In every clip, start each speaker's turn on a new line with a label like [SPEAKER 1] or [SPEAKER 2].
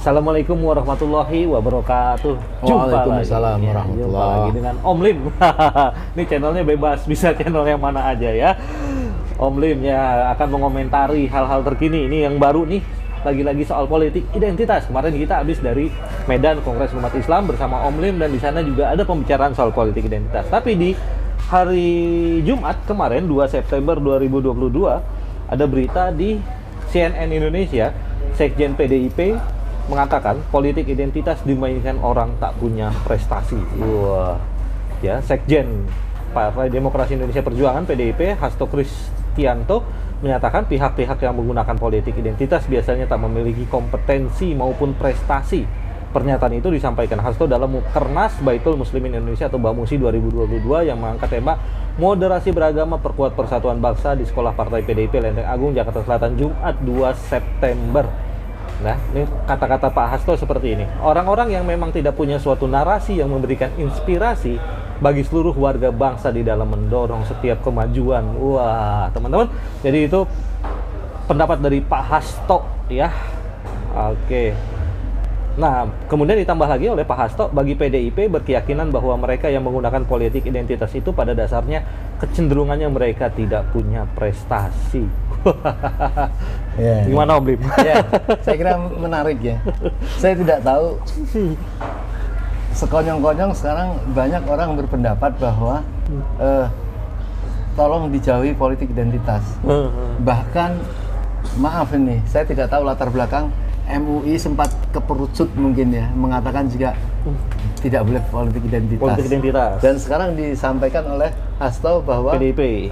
[SPEAKER 1] Assalamualaikum warahmatullahi wabarakatuh.
[SPEAKER 2] Waalaikumsalam warahmatullahi.
[SPEAKER 1] Jumpa lagi dengan Om Lim. Ini channelnya bebas, bisa channel yang mana aja ya. Om Lim ya akan mengomentari hal-hal terkini. Ini yang baru nih, lagi-lagi soal politik identitas. Kemarin kita habis dari Medan Kongres Umat Islam bersama Om Lim, dan di sana juga ada pembicaraan soal politik identitas. Tapi di hari Jumat kemarin 2 September 2022 ada berita di CNN Indonesia, Sekjen PDIP mengatakan politik identitas dimainkan orang tak punya prestasi. Wah, ya, Sekjen Partai Demokrasi Indonesia Perjuangan PDIP Hasto Kristianto menyatakan pihak-pihak yang menggunakan politik identitas biasanya tak memiliki kompetensi maupun prestasi. Pernyataan itu disampaikan Hasto dalam Kernas Baitul Muslimin Indonesia atau BAMUSI 2022 yang mengangkat tema moderasi beragama perkuat persatuan bangsa di Sekolah Partai PDIP Lenteng Agung, Jakarta Selatan, Jumat 2 September. Nah, ini kata-kata Pak Hasto seperti ini. Orang-orang yang memang tidak punya suatu narasi yang memberikan inspirasi bagi seluruh warga bangsa di dalam mendorong setiap kemajuan. Wah, teman-teman. Jadi itu pendapat dari Pak Hasto ya. Oke. Nah, kemudian ditambah lagi oleh Pak Hasto, bagi PDIP berkeyakinan bahwa mereka yang menggunakan politik identitas itu pada dasarnya kecenderungannya mereka tidak punya prestasi. Gimana Om Lim?
[SPEAKER 2] Ya, saya kira menarik ya. Saya tidak tahu, sekonyong-konyong sekarang banyak orang berpendapat bahwa tolong dijauhi politik identitas. Bahkan, maaf ini, saya tidak tahu latar belakang MUI sempat keperucut mungkin ya, mengatakan juga tidak boleh politik identitas. Dan sekarang disampaikan oleh Hasto bahwa
[SPEAKER 1] PDIP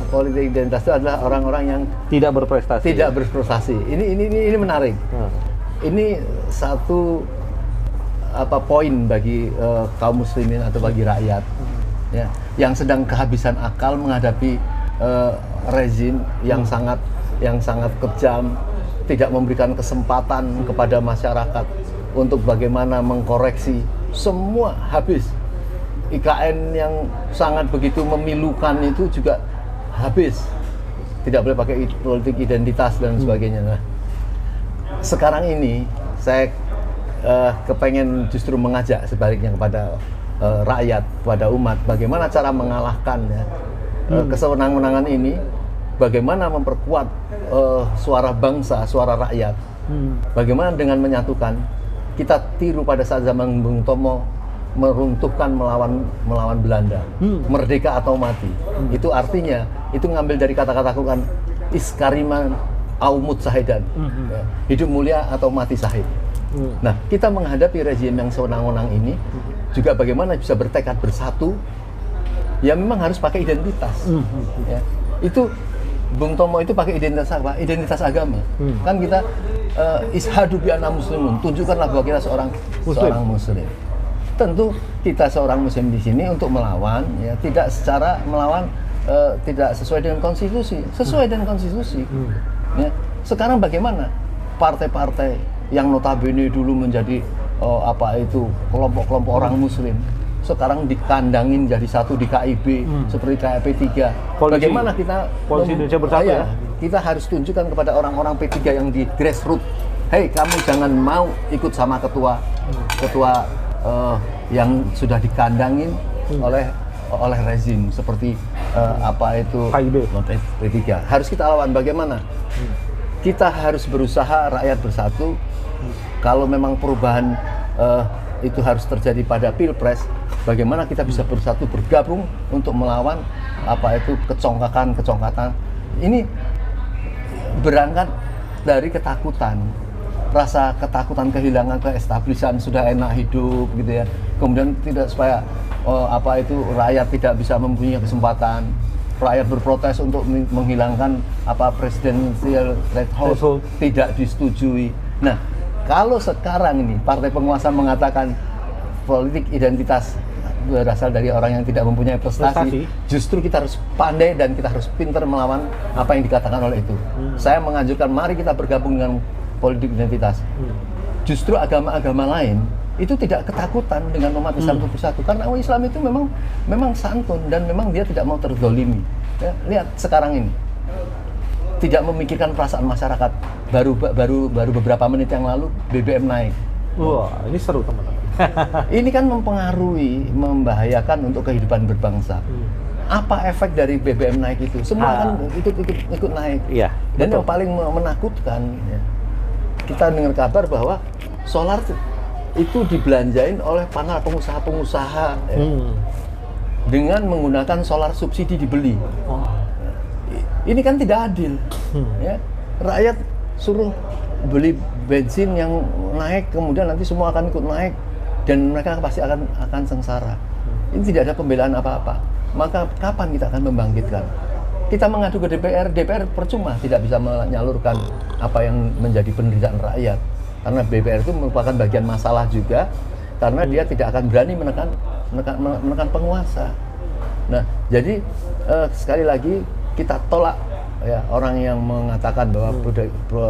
[SPEAKER 2] politik identitas itu adalah orang-orang yang
[SPEAKER 1] tidak berprestasi.
[SPEAKER 2] Ini menarik. Ini satu poin bagi kaum muslimin atau bagi rakyat ya, yang sedang kehabisan akal menghadapi rezim yang sangat kejam, tidak memberikan kesempatan kepada masyarakat untuk bagaimana mengkoreksi. Semua habis. IKN yang sangat begitu memilukan itu juga habis. Tidak boleh pakai politik identitas dan sebagainya. Nah, sekarang ini saya kepengen justru mengajak sebaliknya kepada rakyat, kepada umat, bagaimana cara mengalahkan ya, kesewenang-wenangan ini. Bagaimana memperkuat suara bangsa, suara rakyat. Bagaimana dengan menyatukan. Kita tiru pada saat zaman Bung Tomo meruntuhkan melawan Belanda. Merdeka atau mati. Itu artinya, itu ngambil dari kata-kata Quran, iskariman au mut sahidan. Ya, hidup mulia atau mati syahid. Nah, kita menghadapi rezim yang sewenang-wenang ini juga bagaimana bisa bertekad bersatu. Ya memang harus pakai identitas. Ya, itu Bung Tomo itu pakai identitas apa? Identitas agama. Kan kita ishadu bi anna muslimun, tunjukkanlah bahwa kita seorang muslim. Tentu kita seorang muslim di sini untuk melawan ya, tidak secara melawan tidak sesuai dengan konstitusi, sesuai dengan konstitusi. Ya. Sekarang bagaimana partai-partai yang notabene dulu menjadi kelompok-kelompok orang muslim sekarang dikandangin jadi satu di KIB seperti KIP 3. Bagaimana kita
[SPEAKER 1] Polisi Indonesia Bersatu ya?
[SPEAKER 2] Kita harus tunjukkan kepada orang-orang P3 yang di grassroots, hei kamu jangan mau ikut sama ketua yang sudah dikandangin oleh rezim seperti
[SPEAKER 1] KIB
[SPEAKER 2] P3. Harus kita lawan. Bagaimana? Kita harus berusaha rakyat bersatu. Kalau memang perubahan itu harus terjadi pada Pilpres, bagaimana kita bisa bersatu bergabung untuk melawan kecongkakan. Ini berangkat dari ketakutan, rasa ketakutan kehilangan keestablisan, sudah enak hidup gitu ya. Kemudian tidak supaya rakyat tidak bisa mempunyai kesempatan. Rakyat berprotes untuk menghilangkan presidensial threshold tidak disetujui. Nah, kalau sekarang ini partai penguasa mengatakan politik identitas berasal dari orang yang tidak mempunyai prestasi, justru kita harus pandai dan kita harus pintar melawan apa yang dikatakan oleh itu. Saya menganjurkan mari kita bergabung dengan politik identitas. Justru agama-agama lain itu tidak ketakutan dengan umat Islam itu bersatu, karena umat Islam itu memang santun dan memang dia tidak mau terzolimi. Ya, lihat sekarang ini tidak memikirkan perasaan masyarakat. Baru beberapa menit yang lalu BBM naik.
[SPEAKER 1] Wah, ini seru teman-teman.
[SPEAKER 2] Ini kan mempengaruhi, membahayakan untuk kehidupan berbangsa. Apa efek dari BBM naik itu? Semua kan ikut naik.
[SPEAKER 1] Iya.
[SPEAKER 2] Dan
[SPEAKER 1] betul.
[SPEAKER 2] yang paling menakutkan, ya, kita dengar kabar bahwa solar itu dibelanjain oleh para pengusaha-pengusaha ya, dengan menggunakan solar subsidi dibeli.
[SPEAKER 1] Oh.
[SPEAKER 2] Ini kan tidak adil. Ya. Rakyat suruh beli bensin yang naik, kemudian nanti semua akan ikut naik dan mereka pasti akan sengsara. Ini tidak ada pembelaan apa-apa. Maka kapan kita akan membangkitkan? Kita mengadu ke DPR percuma tidak bisa menyalurkan apa yang menjadi penderitaan rakyat. Karena DPR itu merupakan bagian masalah juga, karena dia tidak akan berani menekan penguasa. Nah, jadi sekali lagi kita tolak ya orang yang mengatakan bahwa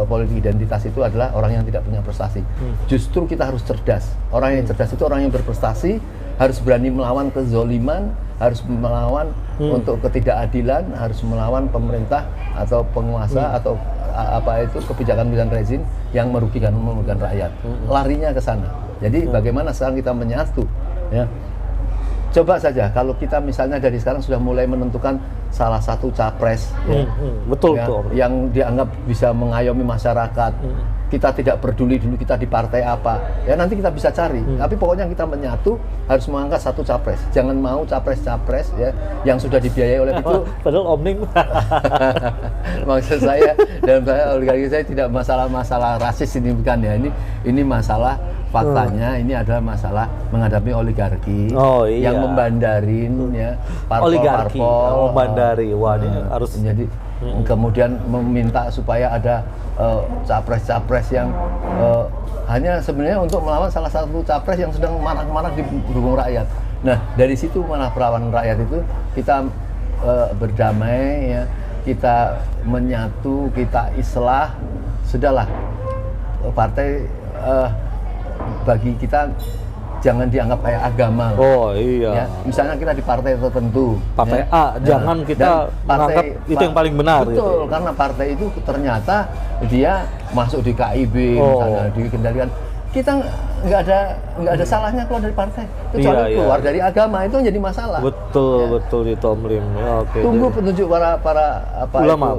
[SPEAKER 2] politik identitas itu adalah orang yang tidak punya prestasi. Justru kita harus cerdas. Orang yang cerdas itu orang yang berprestasi, harus berani melawan kezoliman, harus melawan untuk ketidakadilan, harus melawan pemerintah atau penguasa atau apa itu kebijakan-kebijakan rezim yang merugikan rakyat. Larinya ke sana. Jadi bagaimana sekarang kita menyatu ya. Coba saja kalau kita misalnya dari sekarang sudah mulai menentukan salah satu capres ya,
[SPEAKER 1] betul
[SPEAKER 2] ya,
[SPEAKER 1] tuh.
[SPEAKER 2] yang dianggap bisa mengayomi masyarakat. Kita tidak peduli dulu kita di partai apa. Ya nanti kita bisa cari. Tapi pokoknya kita menyatu harus mengangkat satu capres. Jangan mau capres-capres ya yang sudah dibiayai oleh itu.
[SPEAKER 1] Padahal omning.
[SPEAKER 2] Maksud saya dalam oligarki saya tidak masalah rasis ini bukan ya. Ini masalah faktanya ini adalah masalah menghadapi oligarki yang membandarin ya parpol-parpol
[SPEAKER 1] membandari. Wah, ini harus
[SPEAKER 2] jadi kemudian meminta supaya ada capres-capres yang hanya sebenarnya untuk melawan salah satu capres yang sedang marak-marak didukung rakyat. Nah, dari situ malah perlawanan rakyat itu kita berdamai ya, kita menyatu, kita islah, sudahlah partai bagi kita jangan dianggap kayak agama.
[SPEAKER 1] Oh iya.
[SPEAKER 2] Ya, misalnya kita di partai tertentu.
[SPEAKER 1] Partai A, jangan kita menganggap itu yang paling benar.
[SPEAKER 2] Betul, gitu. Karena partai itu ternyata dia masuk di KIB, misalnya dikendalikan. Kita nggak ada salahnya keluar dari partai. Kecuali keluar dari agama itu jadi masalah.
[SPEAKER 1] Betul itu Om Lim. Oke.
[SPEAKER 2] Tunggu petunjuk para
[SPEAKER 1] ulama,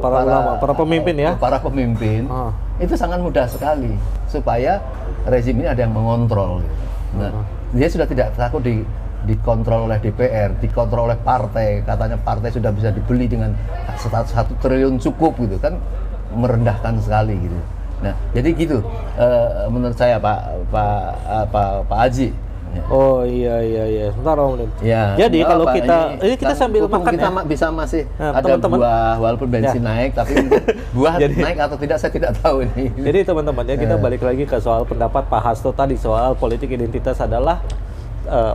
[SPEAKER 1] para pemimpin ya.
[SPEAKER 2] Para pemimpin itu sangat mudah sekali supaya rezim ini ada yang mengontrol. Gitu. Nah, dia sudah tidak takut dikontrol oleh DPR, dikontrol oleh partai. Katanya partai sudah bisa dibeli dengan 1 triliun cukup gitu kan, merendahkan sekali gitu. Nah, jadi gitu menurut saya Pak Haji.
[SPEAKER 1] Oh iya. Sebentar Om Lim.
[SPEAKER 2] Ya,
[SPEAKER 1] jadi kalau kita ini kita sambil makan
[SPEAKER 2] kita
[SPEAKER 1] ya.
[SPEAKER 2] bisa masih ada
[SPEAKER 1] teman-teman.
[SPEAKER 2] buah walaupun bensin naik, tapi buah naik atau tidak saya tidak tahu ini.
[SPEAKER 1] Jadi teman-teman ya kita balik lagi ke soal pendapat Pak Hasto tadi soal politik identitas adalah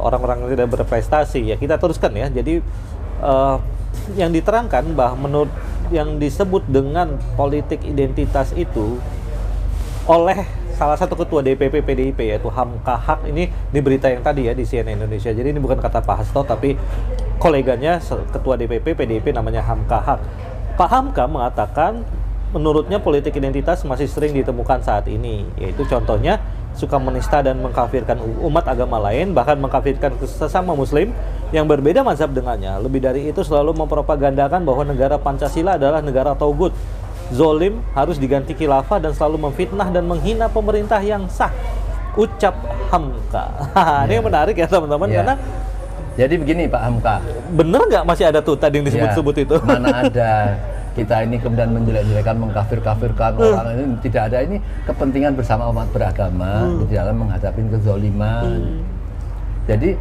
[SPEAKER 1] orang-orang yang tidak berprestasi ya. Kita teruskan ya. Jadi yang diterangkan bahwa menurut yang disebut dengan politik identitas itu oleh salah satu ketua DPP PDIP yaitu Hamka Haq, ini di berita yang tadi ya di CNN Indonesia. Jadi ini bukan kata Pak Hasto tapi koleganya ketua DPP PDIP namanya Hamka Haq. Pak Hamka mengatakan menurutnya politik identitas masih sering ditemukan saat ini, yaitu contohnya suka menista dan mengkafirkan umat agama lain, bahkan mengkafirkan sesama muslim yang berbeda mazhab dengannya. Lebih dari itu selalu mempropagandakan bahwa negara Pancasila adalah negara taugut, zolim, harus diganti khilafah, dan selalu memfitnah dan menghina pemerintah yang sah. Ucap Hamka. Ini yang menarik ya teman-teman, karena
[SPEAKER 2] jadi begini Pak Hamka.
[SPEAKER 1] Bener nggak masih ada tuh tadi yang disebut-sebut itu?
[SPEAKER 2] Mana ada kita ini kemudian menjelek-jelekan, mengkafir-kafirkan orang ini, tidak ada. Ini kepentingan bersama umat beragama di dalam menghadapi kezoliman. Jadi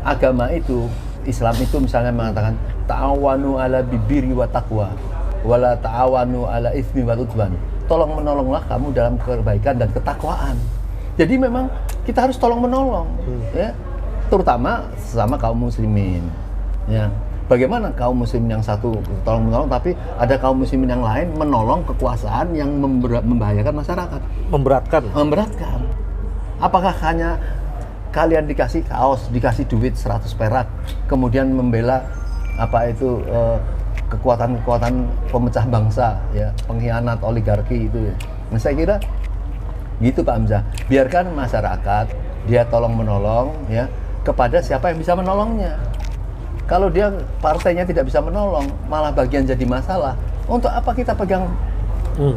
[SPEAKER 2] agama itu, Islam itu misalnya mengatakan ta'awanu ala bibiri wa taqwa wala ta'awanu ala ismi wal udwan. Tolong menolonglah kamu dalam kebaikan dan ketakwaan. Jadi memang kita harus tolong menolong ya, terutama sesama kaum muslimin ya. Bagaimana kaum muslimin yang satu tolong menolong, tapi ada kaum muslimin yang lain menolong kekuasaan yang membahayakan masyarakat, memberatkan. Apakah hanya kalian dikasih kaos, dikasih duit 100 perak, kemudian membela apa itu kekuatan-kekuatan pemecah bangsa, ya, pengkhianat oligarki itu. Ya. Nah, saya kira gitu Pak Hamzah. Biarkan masyarakat dia tolong menolong, ya, kepada siapa yang bisa menolongnya. Kalau dia partainya tidak bisa menolong, malah bagian jadi masalah. Untuk apa kita pegang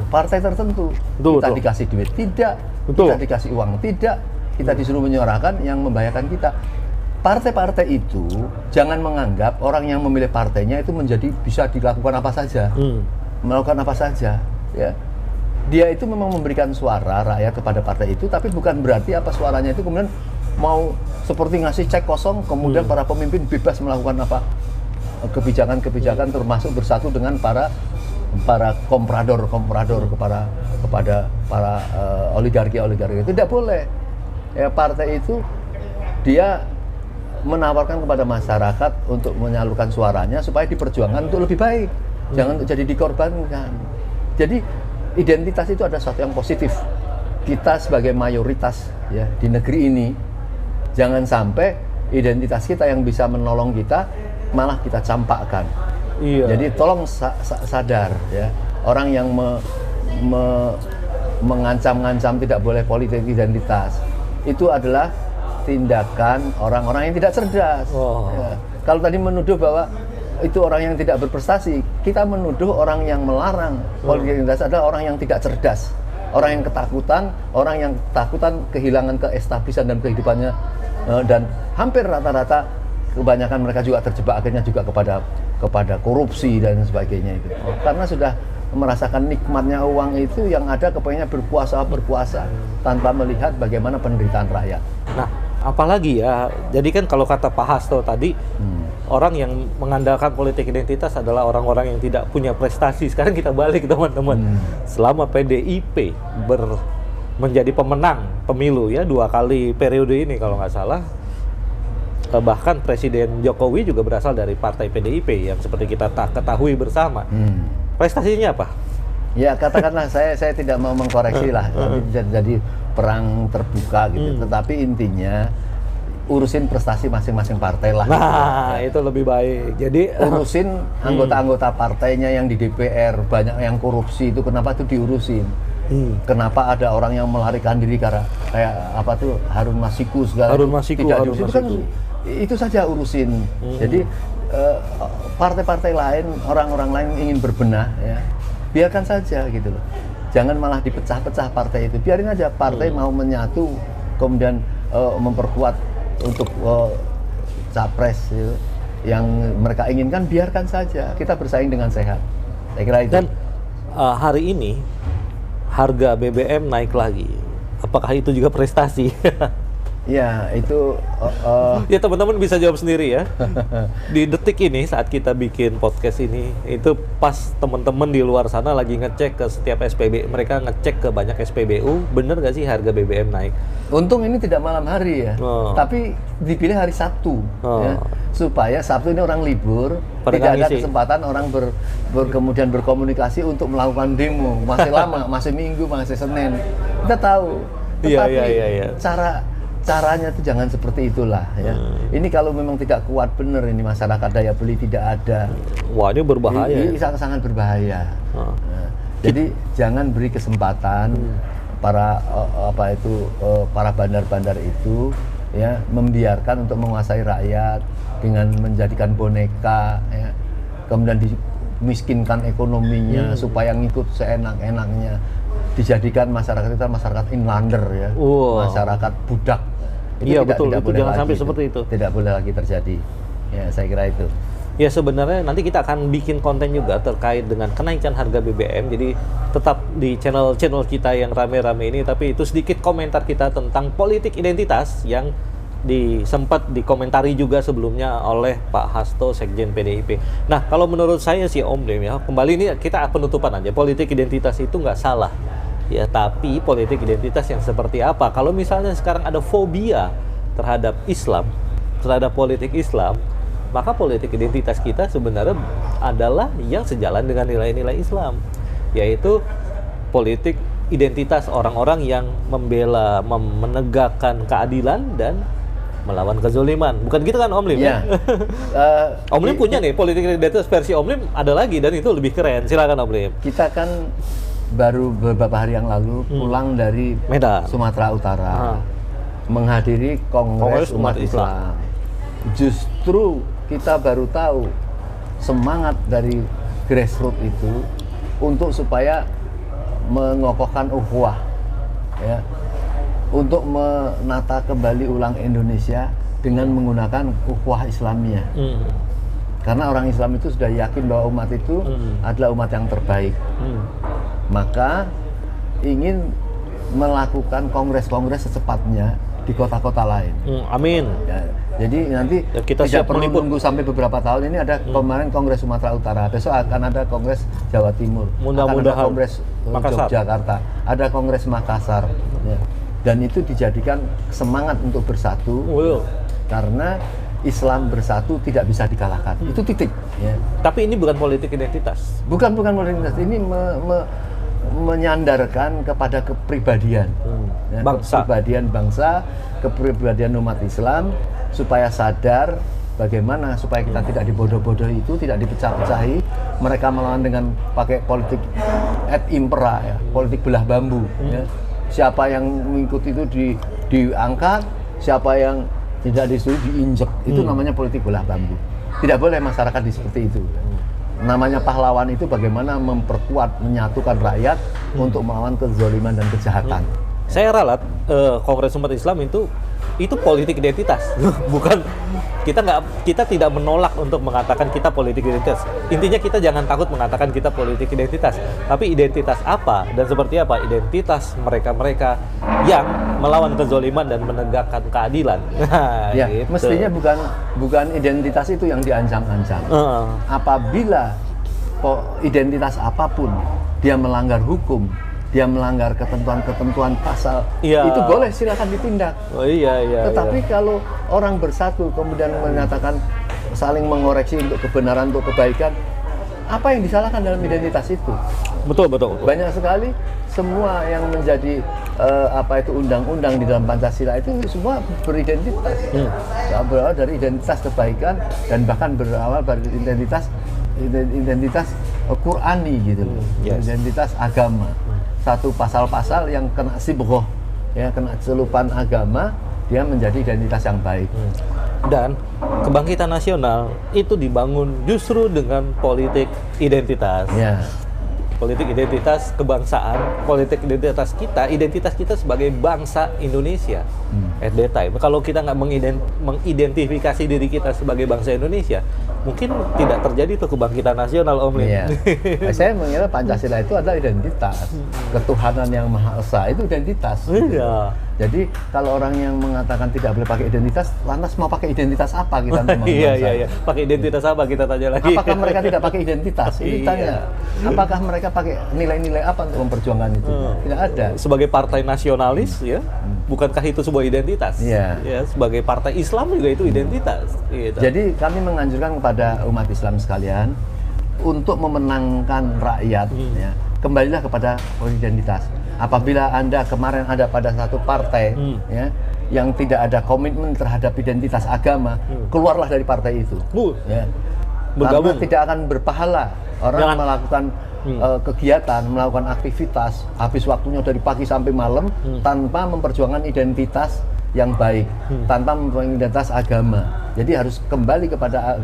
[SPEAKER 2] partai tertentu? Kita dikasih duit tidak, kita dikasih uang tidak, kita disuruh menyuarakan yang membahayakan kita. Partai-partai itu jangan menganggap orang yang memilih partainya itu menjadi bisa dilakukan apa saja, melakukan apa saja. Ya, dia itu memang memberikan suara rakyat kepada partai itu, tapi bukan berarti apa suaranya itu kemudian mau seperti ngasih cek kosong, kemudian para pemimpin bebas melakukan apa kebijakan-kebijakan, termasuk bersatu dengan para komprador kepada para oligarki itu tidak boleh. Ya, partai itu dia menawarkan kepada masyarakat untuk menyalurkan suaranya supaya diperjuangkan untuk lebih baik, jangan untuk jadi dikorbankan. Jadi identitas itu ada sesuatu yang positif. Kita sebagai mayoritas, ya, di negeri ini, jangan sampai identitas kita yang bisa menolong kita malah kita campakkan. Iya. Jadi tolong sadar, ya, orang yang mengancam-ngancam tidak boleh politik identitas itu adalah tindakan orang-orang yang tidak cerdas. Ya. Kalau tadi menuduh bahwa itu orang yang tidak berprestasi, kita menuduh orang yang melarang politik identitas adalah orang yang tidak cerdas, orang yang ketakutan kehilangan keestablisan dan kehidupannya, dan hampir rata-rata kebanyakan mereka juga terjebak akhirnya juga kepada korupsi dan sebagainya itu. Karena sudah merasakan nikmatnya uang itu, yang ada kepengennya berkuasa tanpa melihat bagaimana penderitaan rakyat.
[SPEAKER 1] Nah, apalagi ya, jadi kan kalau kata Pak Hasto tadi, orang yang mengandalkan politik identitas adalah orang-orang yang tidak punya prestasi. Sekarang kita balik, teman-teman. Selama PDIP menjadi pemenang pemilu, ya, 2 kali periode ini kalau nggak salah, bahkan Presiden Jokowi juga berasal dari partai PDIP yang seperti kita ketahui bersama. Prestasinya apa?
[SPEAKER 2] Ya, katakanlah saya tidak mau mengkoreksi lah, jadi perang terbuka gitu. Tetapi intinya urusin prestasi masing-masing partai lah.
[SPEAKER 1] Nah, itu lebih baik. Jadi
[SPEAKER 2] urusin anggota-anggota partainya yang di DPR banyak yang korupsi itu, kenapa itu diurusin? Kenapa ada orang yang melarikan diri karena kayak apa tuh Harun Masiku segala tidak diurusin? Kan itu saja urusin. Jadi partai-partai lain, orang-orang lain ingin berbenah, ya, biarkan saja gitu loh. Jangan malah dipecah-pecah partai itu. Biarin aja partai mau menyatu, kemudian memperkuat untuk capres, gitu, yang mereka inginkan, biarkan saja. Kita bersaing dengan sehat. Saya kira itu.
[SPEAKER 1] Dan hari ini harga BBM naik lagi. Apakah itu juga prestasi?
[SPEAKER 2] Ya, itu
[SPEAKER 1] ya, teman-teman bisa jawab sendiri ya. Di detik ini saat kita bikin podcast ini, itu pas teman-teman di luar sana lagi ngecek ke setiap SPB, mereka ngecek ke banyak SPBU, bener gak sih harga BBM naik?
[SPEAKER 2] Untung ini tidak malam hari, ya, tapi dipilih hari Sabtu, ya, supaya Sabtu ini orang libur, tidak ada kesempatan orang kemudian berkomunikasi untuk melakukan demo. Masih lama, masih Minggu, masih Senin, kita tahu. Tetapi caranya itu jangan seperti itulah, ya. Ini kalau memang tidak kuat bener ini masyarakat, daya beli tidak ada.
[SPEAKER 1] Wah, ini berbahaya.
[SPEAKER 2] Ini sangat berbahaya. Nah, jadi jangan beri kesempatan para para bandar-bandar itu, ya, membiarkan untuk menguasai rakyat dengan menjadikan boneka, ya, kemudian dimiskinkan ekonominya supaya ngikut seenak-enaknya, dijadikan masyarakat kita masyarakat inlander, ya, masyarakat budak.
[SPEAKER 1] Iya, betul, itu jangan sampai seperti itu.
[SPEAKER 2] Tidak boleh lagi terjadi. Ya, saya kira itu.
[SPEAKER 1] Ya, sebenarnya nanti kita akan bikin konten juga terkait dengan kenaikan harga BBM. Jadi tetap di channel kita yang rame-rame ini, tapi itu sedikit komentar kita tentang politik identitas yang sempat dikomentari juga sebelumnya oleh Pak Hasto, Sekjen PDIP. Nah, kalau menurut saya sih Om Lim, ya, kembali ini kita penutupan aja. Politik identitas itu nggak salah. Ya, tapi politik identitas yang seperti apa? Kalau misalnya sekarang ada fobia terhadap Islam, terhadap politik Islam, maka politik identitas kita sebenarnya adalah yang sejalan dengan nilai-nilai Islam, yaitu politik identitas orang-orang yang menegakkan keadilan dan melawan kezoliman. Bukan gitu kan Om Lim?
[SPEAKER 2] Ya.
[SPEAKER 1] Om Lim punya nih politik identitas versi Om Lim ada lagi dan itu lebih keren. Silakan Om Lim.
[SPEAKER 2] Kita kan baru beberapa hari yang lalu pulang dari
[SPEAKER 1] Medan,
[SPEAKER 2] Sumatera Utara, menghadiri Kongres Umat Islam. Justru kita baru tahu semangat dari grassroots itu untuk supaya mengokohkan ukhuwah, ya, untuk menata kembali ulang Indonesia dengan menggunakan ukhuwah Islamiyah. Karena orang Islam itu sudah yakin bahwa umat itu adalah umat yang terbaik. Maka ingin melakukan kongres-kongres secepatnya di kota-kota lain.
[SPEAKER 1] Amin.
[SPEAKER 2] Ya, jadi nanti
[SPEAKER 1] ya, kita
[SPEAKER 2] tidak perlu
[SPEAKER 1] meliput.
[SPEAKER 2] menunggu sampai beberapa tahun. Ini ada kemarin Kongres Sumatera Utara, besok akan ada Kongres Jawa Timur, akan ada Kongres Yogyakarta, ada Kongres Makassar. Ya. Dan itu dijadikan semangat untuk bersatu, karena Islam bersatu tidak bisa dikalahkan. Itu titik. Ya.
[SPEAKER 1] Tapi ini bukan politik identitas.
[SPEAKER 2] Bukan politik identitas. Ini menyandarkan kepada kepribadian, ya, kepribadian bangsa, kepribadian umat Islam, supaya sadar bagaimana supaya kita tidak dibodoh-bodohi itu, tidak dipecah-pecahi. Mereka melawan dengan pakai politik ad impera, ya, politik belah bambu. Ya. Siapa yang mengikuti itu diangkat, siapa yang tidak disuruh diinjek. Itu namanya politik belah bambu. Tidak boleh masyarakat seperti itu. Namanya pahlawan itu bagaimana memperkuat, menyatukan rakyat untuk melawan kezaliman dan kejahatan.
[SPEAKER 1] Saya ralat Kongres Umat Islam itu politik identitas. Bukan, kita tidak menolak untuk mengatakan kita politik identitas. Intinya kita jangan takut mengatakan kita politik identitas. Tapi identitas apa dan seperti apa? Identitas mereka-mereka yang melawan kezaliman dan menegakkan keadilan.
[SPEAKER 2] Ya,
[SPEAKER 1] gitu.
[SPEAKER 2] mestinya bukan identitas itu yang diancam-ancam. Apabila identitas apapun dia melanggar hukum, dia melanggar ketentuan-ketentuan pasal, itu boleh, silakan ditindak. Tetapi kalau orang bersatu kemudian menyatakan saling mengoreksi untuk kebenaran, untuk kebaikan, apa yang disalahkan dalam identitas itu?
[SPEAKER 1] Betul.
[SPEAKER 2] Banyak sekali semua yang menjadi undang-undang di dalam Pancasila itu semua beridentitas. Berawal dari identitas kebaikan dan bahkan berawal dari identitas Qur'ani gitu loh. Identitas agama. Satu pasal-pasal yang kena sibghoh, ya, kena celupan agama, dia menjadi identitas yang baik.
[SPEAKER 1] Dan kebangkitan nasional itu dibangun justru dengan politik identitas.
[SPEAKER 2] Ya.
[SPEAKER 1] Politik identitas kebangsaan, politik identitas kita sebagai bangsa Indonesia. At that time, kalau kita nggak mengidentifikasi diri kita sebagai bangsa Indonesia, mungkin tidak terjadi tuh kebangkitan nasional, Om Lim.
[SPEAKER 2] Iya. Saya mengira Pancasila itu adalah identitas. Ketuhanan yang Maha Esa itu identitas.
[SPEAKER 1] Iya.
[SPEAKER 2] Jadi kalau orang yang mengatakan tidak boleh pakai identitas, lantas mau pakai identitas apa kita?
[SPEAKER 1] Iya. Pakai identitas apa kita tanya lagi?
[SPEAKER 2] Apakah mereka tidak pakai identitas? Ini tanya. Apakah mereka pakai nilai-nilai apa untuk memperjuangkan itu? Tidak ada.
[SPEAKER 1] Sebagai partai nasionalis, ya, bukankah itu sebuah identitas?
[SPEAKER 2] Iya.
[SPEAKER 1] Ya, sebagai partai Islam juga itu identitas. Gitu.
[SPEAKER 2] Jadi kami menganjurkan kepada umat Islam sekalian untuk memenangkan rakyat, ya, kembalilah kepada identitas. Apabila Anda kemarin ada pada satu partai, ya, yang tidak ada komitmen terhadap identitas agama, keluarlah dari partai itu. Ya. Karena tidak akan berpahala orang melakukan kegiatan, melakukan aktivitas, habis waktunya dari pagi sampai malam tanpa memperjuangkan identitas yang baik, tanpa memperjuangkan identitas agama. Jadi harus kembali kepada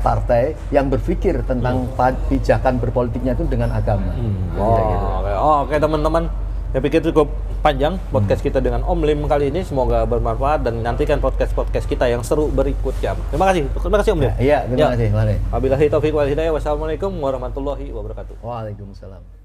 [SPEAKER 2] partai yang berpikir tentang pijakan berpolitiknya itu dengan agama.
[SPEAKER 1] Oke, teman-teman. Saya pikir cukup panjang podcast kita dengan Om Lim kali ini. Semoga bermanfaat dan nantikan podcast-podcast kita yang seru berikutnya. Terima kasih Om Lim.
[SPEAKER 2] Iya, terima kasih. Mari.
[SPEAKER 1] Wabillahi taufiq wal hidayah. Wassalamualaikum warahmatullahi wabarakatuh.
[SPEAKER 2] Waalaikumsalam.